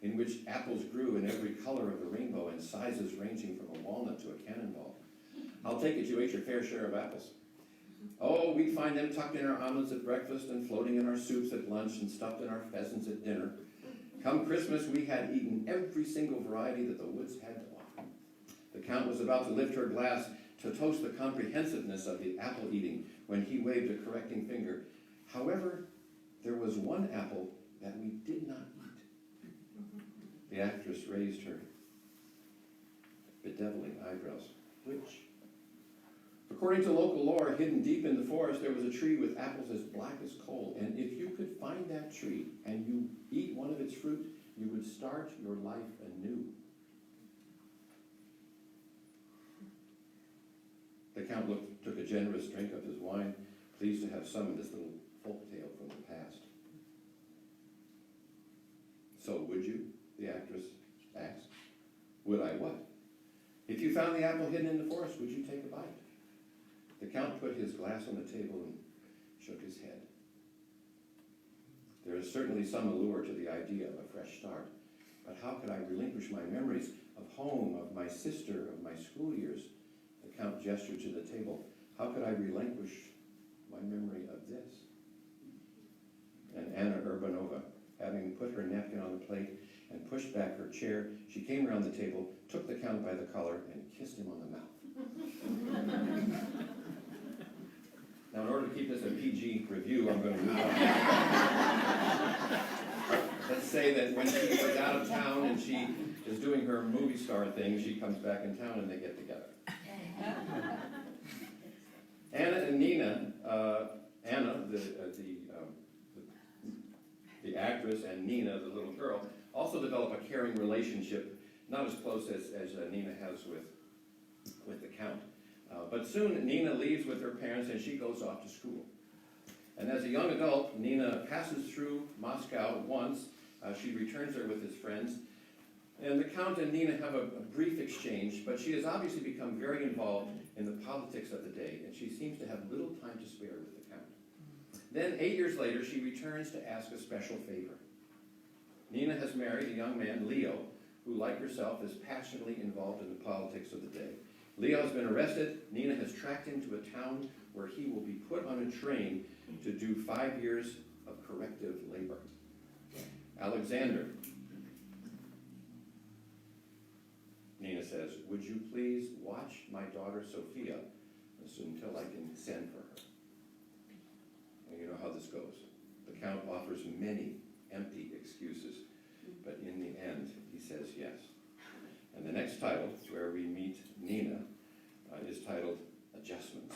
in which apples grew in every color of the rainbow and sizes ranging from a walnut to a cannonball. I'll take it you ate your fair share of apples. Oh, we'd find them tucked in our omelets at breakfast and floating in our soups at lunch and stuffed in our pheasants at dinner. Come Christmas, we had eaten every single variety that the woods had to offer. The Count was about to lift her glass to toast the comprehensiveness of the apple eating when he waved a correcting finger. However, there was one apple that we did not eat. The actress raised her bedeviling eyebrows. Which? According to local lore, hidden deep in the forest, there was a tree with apples as black as coal. And if you could find that tree and you eat one of its fruit, you would start your life anew. The Count took a generous drink of his wine, pleased to have summoned this little folk tale from the past. So would you? The actress asked. Would I what? If you found the apple hidden in the forest, would you take a bite? The Count put his glass on the table and shook his head. There is certainly some allure to the idea of a fresh start, but how could I relinquish my memories of home, of my sister, of my school years? The Count gestured to the table. How could I relinquish my memory of this? And Anna Urbanova, having put her napkin on the plate and pushed back her chair, she came around the table, took the Count by the collar, and kissed him on the mouth. Now, in order to keep this a PG review, I'm going to move on. Let's say that when she was out of town and she is doing her movie star thing, she comes back in town and they get together. Anna and Nina, Anna, the actress, and Nina, the little girl, also develop a caring relationship, not as close as Nina has with the Count. But soon Nina leaves with her parents and she goes off to school. And as a young adult, Nina passes through Moscow once. She returns there with his friends. And the Count and Nina have a brief exchange, but she has obviously become very involved in the politics of the day, and she seems to have little time to spare with the Count. Then, 8 years later, she returns to ask a special favor. Nina has married a young man, Leo, who, like herself, is passionately involved in the politics of the day. Leo has been arrested. Nina has tracked him to a town where he will be put on a train to do 5 years of corrective labor. Alexander, Nina says, would you please watch my daughter Sophia until I can send for her? And you know how this goes. The Count offers many empty excuses, but in the end, he says yes. And the next title, where we meet Nina, is titled Adjustments.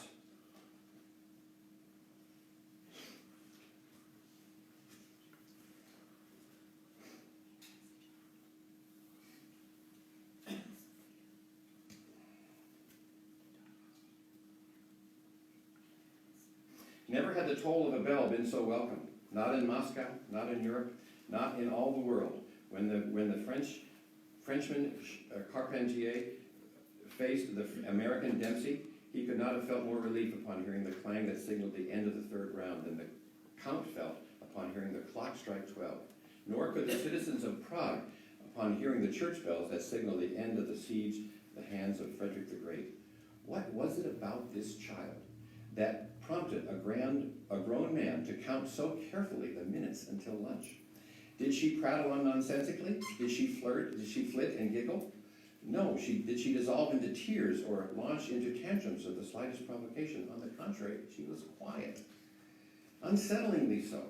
Never had the toll of a bell been so welcome. Not in Moscow, not in Europe, not in all the world. When the Frenchman Carpentier faced the American Dempsey, He could not have felt more relief upon hearing the clang that signaled the end of the third round than the Count felt upon hearing the clock strike 12. Nor could the citizens of Prague upon hearing the church bells that signaled the end of the siege at the hands of Frederick the Great. What was it about this child that prompted a grown man to count so carefully the minutes until lunch? Did she prattle on nonsensically? Did she flirt? Did she flit and giggle? No. Did she dissolve into tears or launch into tantrums of the slightest provocation? On the contrary, she was quiet. Unsettlingly so.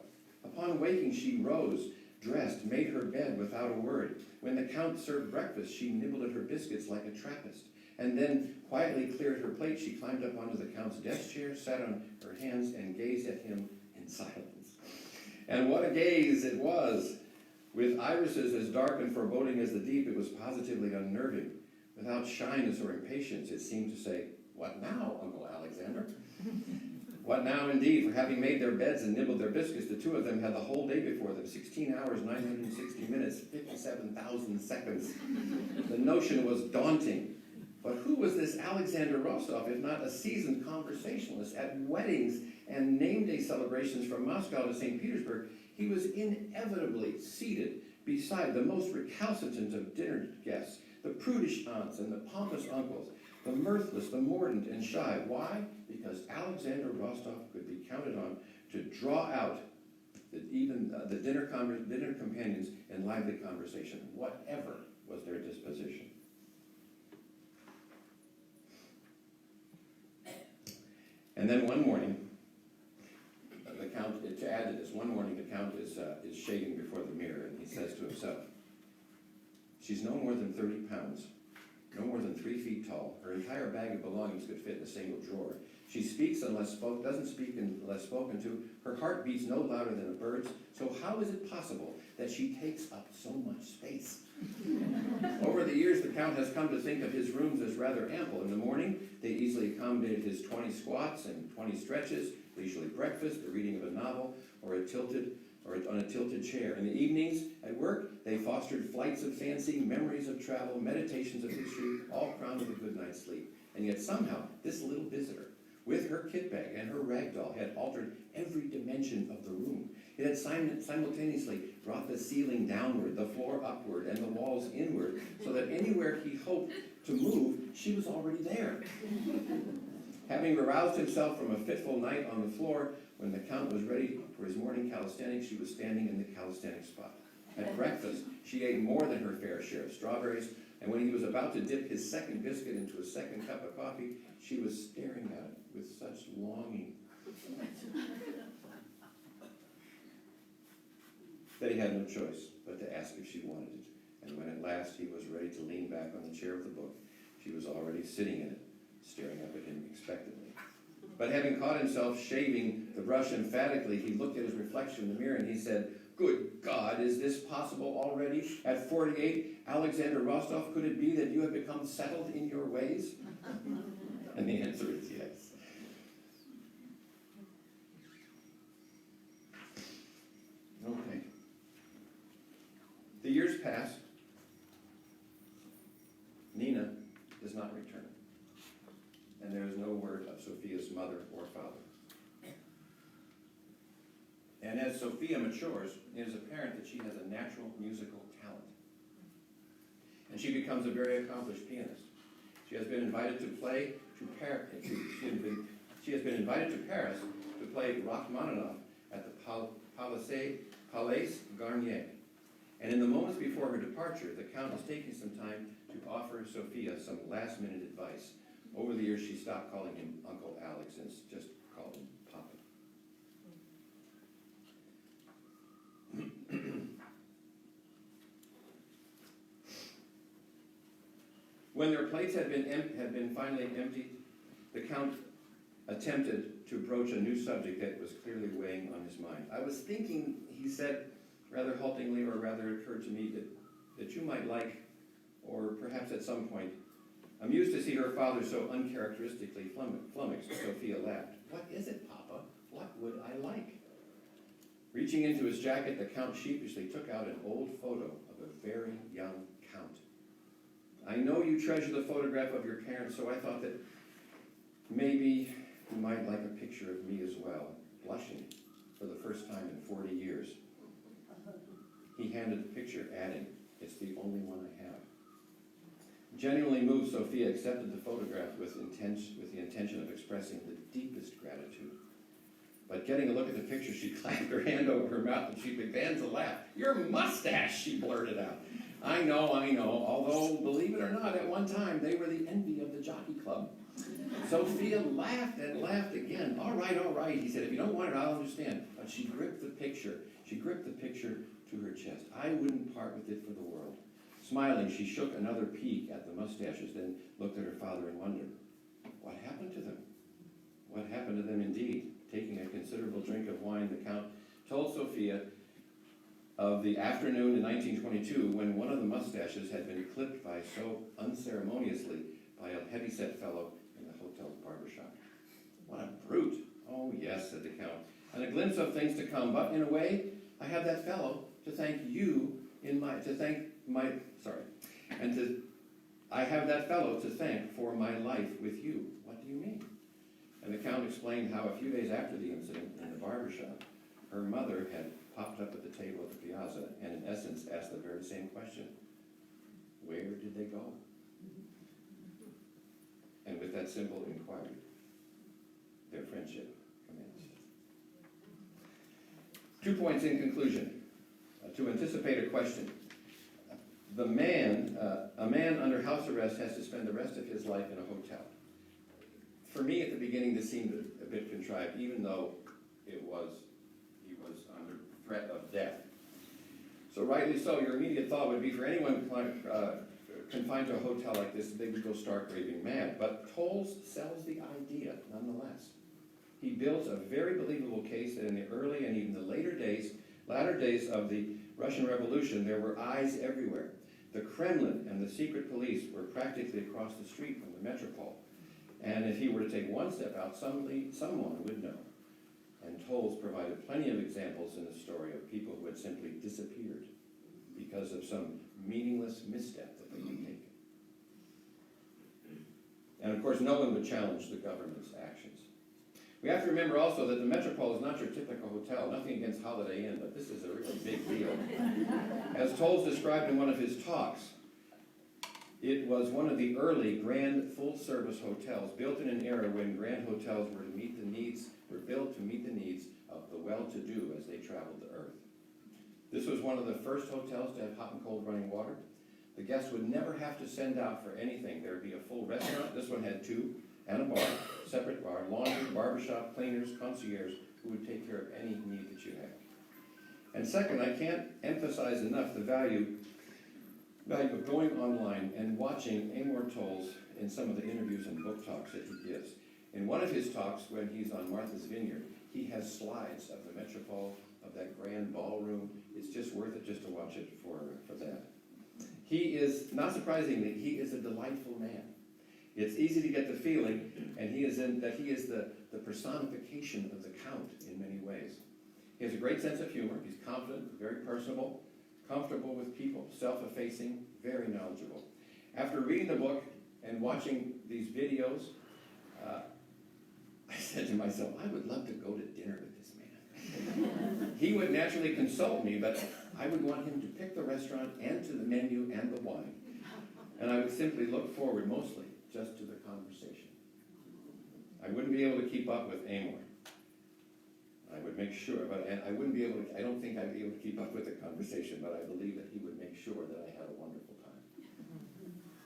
Upon waking, she rose, dressed, made her bed without a word. When the Count served breakfast, she nibbled at her biscuits like a Trappist. And then, quietly cleared her plate, she climbed up onto the Count's desk chair, sat on her hands, and gazed at him in silence. And what a gaze it was! With irises as dark and foreboding as the deep, it was positively unnerving. Without shyness or impatience, it seemed to say, "What now, Uncle Alexander?" What now, indeed, for having made their beds and nibbled their biscuits, the two of them had the whole day before them, 16 hours, 960 minutes, 57,000 seconds. The notion was daunting. But who was this Alexander Rostov, if not a seasoned conversationalist? At weddings and name day celebrations from Moscow to St. Petersburg, he was inevitably seated beside the most recalcitrant of dinner guests, the prudish aunts and the pompous uncles, the mirthless, the mordant and shy. Why? Because Alexander Rostov could be counted on to draw out the dinner companions in lively conversation, whatever was their disposition. And then one morning, the Count, to add to this, one morning the Count is shaving before the mirror, and he says to himself, "She's no more than 30 pounds, no more than 3 feet tall. Her entire bag of belongings could fit in a single drawer. She speaks doesn't speak unless spoken to. Her heart beats no louder than a bird's. So how is it possible that she takes up so much space?" Over the years, the Count has come to think of his rooms as rather ample. In the morning, they easily accommodated his 20 squats and 20 stretches, leisurely breakfast, the reading of a novel, or on a tilted chair. In the evenings, at work, they fostered flights of fancy, memories of travel, meditations of history, all crowned with a good night's sleep. And yet somehow, this little visitor, with her kit bag and her rag doll, had altered every dimension of the room. It had simultaneously brought the ceiling downward, the floor upward, and the walls inward, so that anywhere he hoped to move, she was already there. Having aroused himself from a fitful night on the floor, when the Count was ready for his morning calisthenics, she was standing in the calisthenic spot. At breakfast, she ate more than her fair share of strawberries, and when he was about to dip his second biscuit into a second cup of coffee, she was staring at it with such longing that he had no choice but to ask if she wanted it. And when at last he was ready to lean back on the chair of the book, she was already sitting in it, staring up at him expectantly. But having caught himself shaving the brush emphatically, he looked at his reflection in the mirror and he said, "Good God, is this possible already? At 48, Alexander Rostov, could it be that you have become settled in your ways?" And the answer is yes. Okay. The years pass. Nina does not return. And there is no word of Sophia's mother or father. And as Sophia matures, it is apparent that she has a natural musical talent. And she becomes a very accomplished pianist. She has been invited to play she has been invited to Paris to play Rachmaninoff at the Palais Garnier. And in the moments before her departure, the Count is taking some time to offer Sophia some last-minute advice. Over the years, she stopped calling him Uncle Alex and just called him Papa. When their plates had been finally emptied, the Count attempted to broach a new subject that was clearly weighing on his mind. "I was thinking," he said, rather haltingly, or rather it occurred to me, that you might like, or perhaps at some point, amused to see her father so uncharacteristically flummoxed. Sophia laughed. "What is it, Papa? What would I like?" Reaching into his jacket, the Count sheepishly took out an old photo of a very young Count. "I know you treasure the photograph of your parents, so I thought that Maybe you might like a picture of me as well, blushing for the first time in 40 years. He handed the picture, adding, "It's the only one I have." Genuinely moved, Sophia accepted the photograph with the intention of expressing the deepest gratitude. But getting a look at the picture, she clapped her hand over her mouth and she began to laugh. "Your mustache," she blurted out. I know, although, believe it or not, at one time they were the envy of the jockey club. Sophia laughed and laughed again. All right, he said, "if you don't want it, I'll understand." But she gripped the picture to her chest. I wouldn't part with it for the world. Smiling, she shook another peek at the mustaches, then looked at her father in wonder. What happened to them? What happened to them indeed? Taking a considerable drink of wine, the Count told Sophia of the afternoon in 1922 when one of the mustaches had been clipped by so unceremoniously by a heavyset fellow in the hotel's barbershop. What a brute! "Oh yes," said the Count, "and a glimpse of things to come, but in a way, I have that fellow to thank I have that fellow to thank for my life with you." "What do you mean?" And the Count explained how a few days after the incident in the barbershop, her mother had popped up at the table at the piazza and in essence asked the very same question. Where did they go? And with that simple inquiry, their friendship commenced. 2 points in conclusion. To anticipate a question. A man under house arrest has to spend the rest of his life in a hotel. For me, at the beginning, this seemed a bit contrived, even though he was under threat of death. So rightly so, your immediate thought would be for anyone confined to a hotel like this, they would go stark raving mad. But Towles sells the idea, nonetheless. He builds a very believable case that in the early and even the latter days of the Russian Revolution, there were eyes everywhere. The Kremlin and the secret police were practically across the street from the Metropol. And if he were to take one step out, someone would know. And Towles provided plenty of examples in the story of people who had simply disappeared because of some meaningless misstep that they had taken. And of course, no one would challenge the government's actions. We have to remember also that the Metropol is not your typical hotel. Nothing against Holiday Inn, but this is a really big deal. As Towles described in one of his talks, it was one of the early grand full-service hotels built in an era when grand hotels were built to meet the needs of the well-to-do as they traveled the earth. This was one of the first hotels to have hot and cold running water. The guests would never have to send out for anything. There would be a full restaurant. This one had 2, and a bar, separate bar, laundry, barbershop, cleaners, concierge, who would take care of any need that you had. And second, I can't emphasize enough the value of going online and watching Amor Towles in some of the interviews and book talks that he gives. In one of his talks, when he's on Martha's Vineyard, he has slides of the Metropol, of that grand ballroom. It's just worth it just to watch it for that. He is, not surprisingly, he is a delightful man. It's easy to get the feeling, and he is the personification of the Count in many ways. He has a great sense of humor. He's confident, very personable, comfortable with people, self-effacing, very knowledgeable. After reading the book and watching these videos, I said to myself, I would love to go to dinner with this man. He would naturally consult me, but I would want him to pick the restaurant and to the menu and the wine. And I would simply look forward mostly just to the conversation. I wouldn't be able to keep up with Amor. I would make sure, but I don't think I'd be able to keep up with the conversation, but I believe that he would make sure that I had a wonderful time.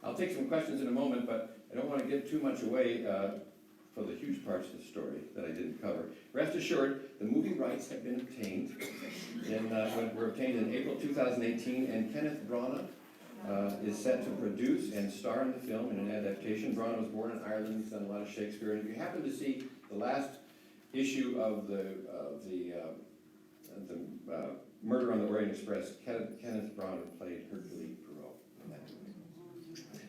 I'll take some questions in a moment, but I don't want to give too much away for the huge parts of the story that I didn't cover. Rest assured, the movie rights have been obtained. Were obtained in April 2018, and Kenneth Branagh is set to produce and star in the film in an adaptation. Branagh was born in Ireland. He's done a lot of Shakespeare. And if you happen to see the last issue of the Murder on the Orient Express, Kenneth Branagh played Hercule Poirot in that movie.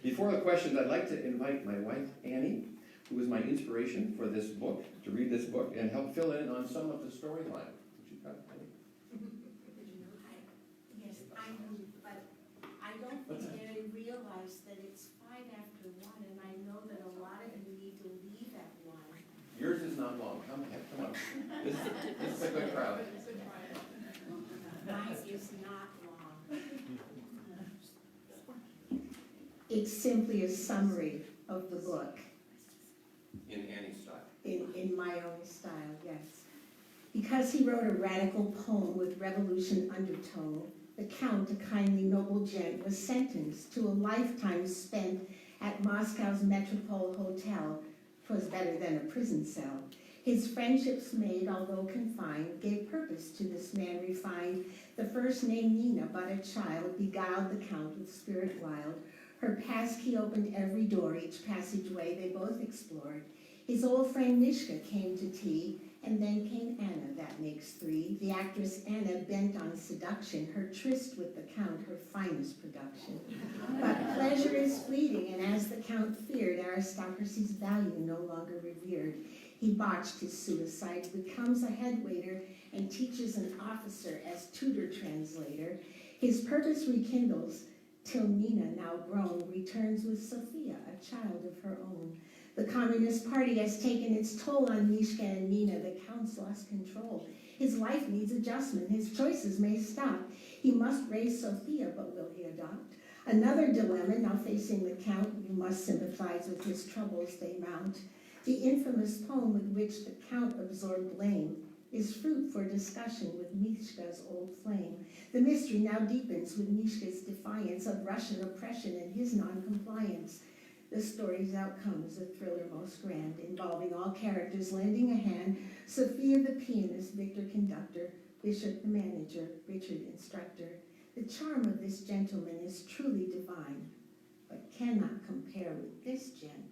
Before the questions, I'd like to invite my wife, Annie, who was my inspiration for this book, to read this book and help fill in on some of the storyline. Would you come, Annie? Yes, I know, but I don't think I realize that it's 1:05, and I know that a lot of you need to leave at 1. not long. Come on. This is a good crowd. Mine is not long. It's simply a summary of the book, In Annie's style. in my own style, yes. Because he wrote a radical poem with revolution undertone, the Count, a kindly noble gent, was sentenced to a lifetime spent at Moscow's Metropol Hotel. 'Twas better than a prison cell. His friendships made, although confined, gave purpose to this man refined. The first named Nina, but a child, beguiled the Count with spirit wild. Her passkey opened every door, each passageway they both explored. His old friend Mishka came to tea, and then came Anna, that makes three. The actress Anna, bent on seduction, her tryst with the Count, her finest production. But pleasure is fleeting, and as the Count feared, aristocracy's value no longer revered. He botched his suicide, becomes a head waiter, and teaches an officer as tutor translator. His purpose rekindles, till Nina, now grown, returns with Sophia, a child of her own. The Communist Party has taken its toll on Mishka and Nina. The Count's lost control. His life needs adjustment. His choices may stop. He must raise Sophia, but will he adopt? Another dilemma now facing the Count. You must sympathize with his troubles, they mount. The infamous poem with which the Count absorbed blame is fruit for discussion with Mishka's old flame. The mystery now deepens with Mishka's defiance of Russian oppression and his non-compliance. The story's outcome is a thriller most grand, involving all characters lending a hand. Sophia the pianist, Victor conductor, Bishop the manager, Richard instructor. The charm of this gentleman is truly divine, but cannot compare with this gent,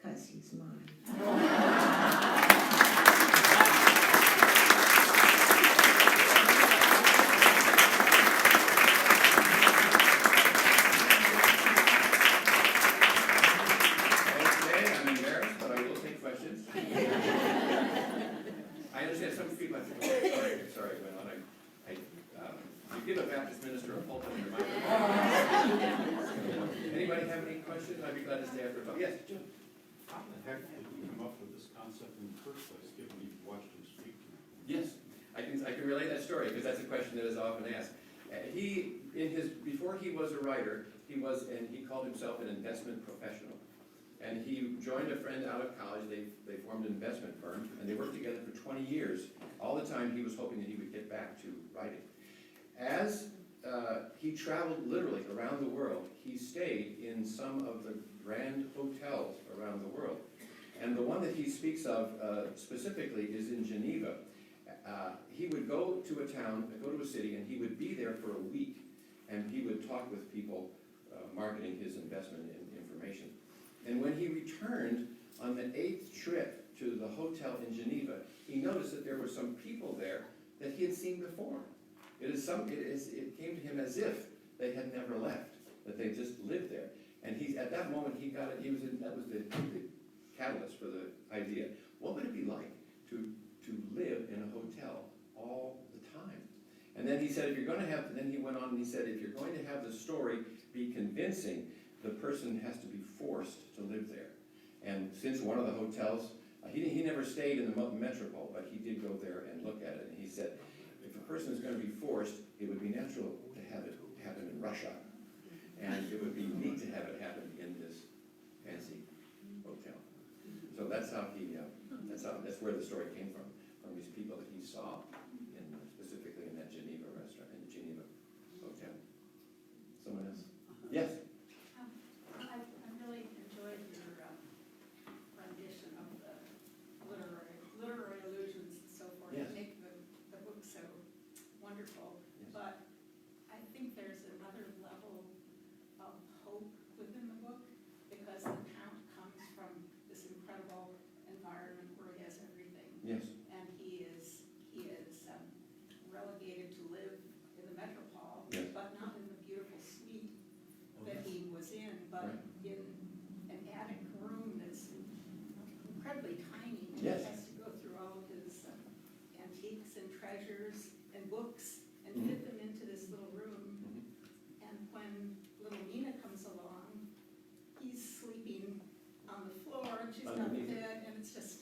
'cause he's mine. I understand some people have to go, sorry, went on. You give a Baptist minister a pulpit in your microphone. Anybody have any questions? I'd be glad to stay after a talk. Yes, Jim? How the heck did you come up with this concept in the first place, given you watched him speak? Yes, I can relate that story because that's a question that is often asked. Before he was a writer, he called himself an investment professional. And he joined a friend out of college. They formed an investment firm, and they worked together for 20 years. All the time, he was hoping that he would get back to writing. As he traveled literally around the world, he stayed in some of the grand hotels around the world. And the one that he speaks of specifically is in Geneva. He would go to a town, go to a city, and he would be there for a week. And he would talk with people marketing his investment in information. And when he returned on the 8th trip to the hotel in Geneva, he noticed that there were some people there that he had seen before. It came to him as if they had never left, that they just lived there. And at that moment he got it. That was the catalyst for the idea. What would it be like to live in a hotel all the time? And then he said, then he went on and he said, if you're going to have the story be convincing, the person has to be forced to live there. And since one of the hotels, he never stayed in the Metropol, but he did go there and look at it. And he said, if a person is going to be forced, it would be natural to have it happen in Russia. And it would be neat to have it happen in this fancy hotel. So that's where the story came from these people that he saw, specifically in that Geneva restaurant, in the Geneva hotel. Someone else? Yes? I really enjoyed your rendition of the literary allusions and so forth. Yes. Make the book so wonderful. Yes. But I think there's another level of hope within the book, because the Count comes from this incredible environment where he has everything. Yes. And he is relegated to live in the Metropol, Yes. but not in the beautiful suite that he was in, but Right. in an attic room that's incredibly tiny. And Yes. he has to go through all of his antiques and treasures and books and Mhm. fit them into this little room. Mhm. And when little Nina comes along, he's sleeping on the floor and she's got the Underneath. bed, and it's just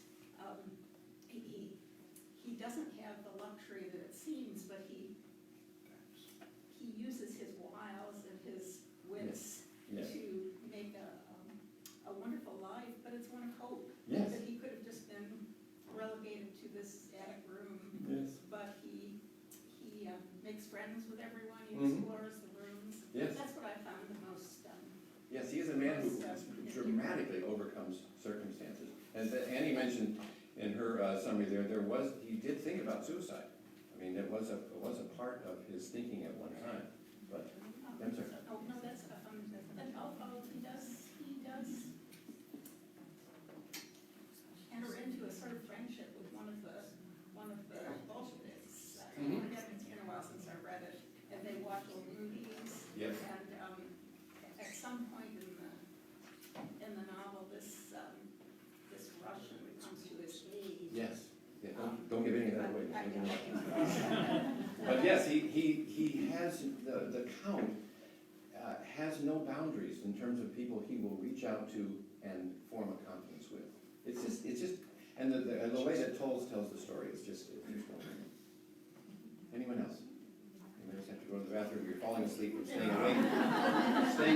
dramatically overcomes circumstances. And Annie mentioned in her summary he did think about suicide. I mean, it was a part of his thinking at one time. But, I'm sorry. Oh, no, that's, he does enter into a sort of friendship with one of the Bolsheviks. Mhm. It's been a while since I read it, and they watch old movies. Yes. And at some point in the novel, this Russian comes to his aid. Yes. Yeah, don't give any of that away. I- But yes, he has, the Count has no boundaries in terms of people he will reach out to and form a confidence with. It's just, and the way that Towles tells the story, it's wonderful. Anyone else? Anyone else have to go to the bathroom? You're falling asleep from staying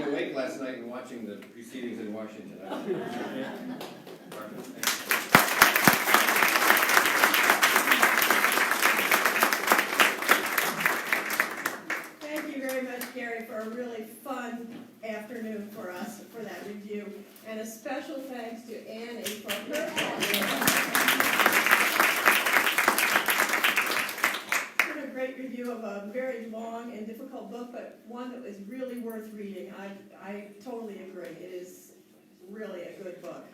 awake last night and watching the proceedings in Washington. Barbara, thank you. Thank you very much, Gary, for a really fun afternoon for us for that review. And a special thanks to Annie for her a great review of a very long and difficult book, but one that was really worth reading. I totally agree. It is really a good book.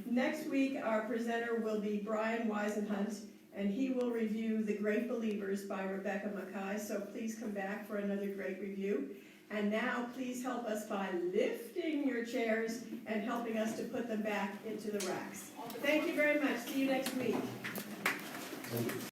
Next week, our presenter will be Brian Weisenhunt, and he will review The Great Believers by Rebecca Mackay, so please come back for another great review. And now, please help us by lifting your chairs and helping us to put them back into the racks. Thank you very much. See you next week.